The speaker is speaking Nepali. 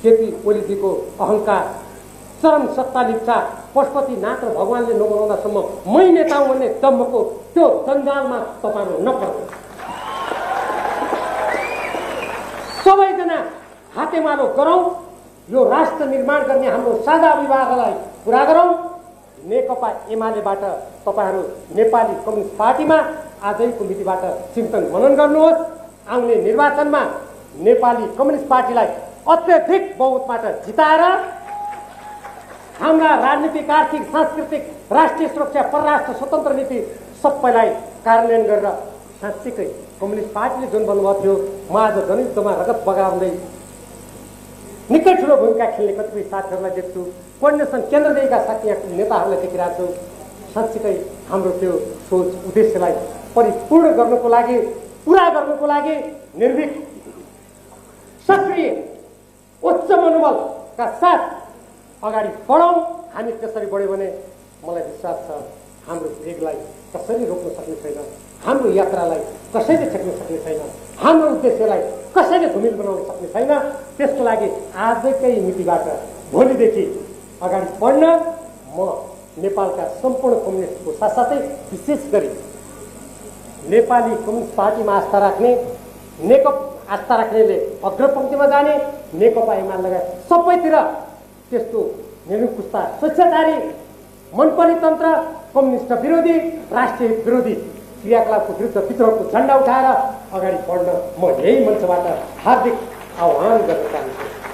केपी ओलीजीको अहंकार, चरम सत्तालिप्सा, पशुपतिनाथ र भगवानले नबनाउँदासम्म मै नेता हुँ भन्ने दम्भको त्यो जन्जालमा तपाईहरु नपर्नु। सबैजना हातेमालो गरौं, यो राष्ट्र निर्माण गर्ने हाम्रो साझा अभियानलाई पूरा गरौं। नेकपा एमालेबाट तपाईहरु नेपाली कम्युनिस्ट पार्टीमा आजैको मितिबाट चिन्तन मनन गर्नुहोस्। आउने निर्वाचनमा नेपाली कम्युनिस्ट पार्टीलाई अत्यधिक बहुमतबाट जिताएर हाम्रा राजनीतिक, आर्थिक, सांस्कृतिक, राष्ट्रिय सुरक्षा, परराष्ट्र स्वतन्त्र नीति सबैलाई कार्यान्वयन गरेर साँच्चीकै कम्युनिस्ट पार्टीले जुन भन्नुभएको थियो, म आज जनयुद्धमा रगत बगाउँदै निकै ठुलो भूमिका खेल्ने कतिपय साथीहरूलाई देख्छु, कोअर्डिनेसन केन्द्रदेखिका साथी नेताहरूलाई देखिरहेको छु। साँच्चीकै हाम्रो त्यो सोच उद्देश्यलाई परिपूर्ण गर्नको लागि, पूरा गर्नको लागि निर्भीक, सक्रिय, उच्च मनोबलका साथ अगाडि बढौं। हामी त्यसरी बढ्यो भने मलाई विश्वास छ हाम्रो वेगलाई कसैले रोक्न सक्ने छैन, हाम्रो यात्रालाई कसैले छेक्न सक्ने छैन, हाम्रो उद्देश्यलाई कसैले धुमिल बनाउन सक्ने छैन। त्यसको लागि आजकै मितिबाट भोलिदेखि अगाडि बढ्न म नेपालका सम्पूर्ण कम्युनिस्टको साथसाथै विशेष गरी नेपाली कम्युनिस्ट पार्टीमा आस्था राख्ने, आस्था राख्नेले अग्रपंक्तिमा जाने, नेकपा एमाले लगायत सबैतिर त्यस्तो निरङ्कुशता, स्वेच्छाचारी, मनपरितन्त्र, कम्युनिस्ट विरोधी, राष्ट्रिय विरोधी क्रियाकलापको विरुद्ध विद्रोहको झण्डा उठाएर अगाडि बढ्न म यही मञ्चबाट हार्दिक आह्वान गर्न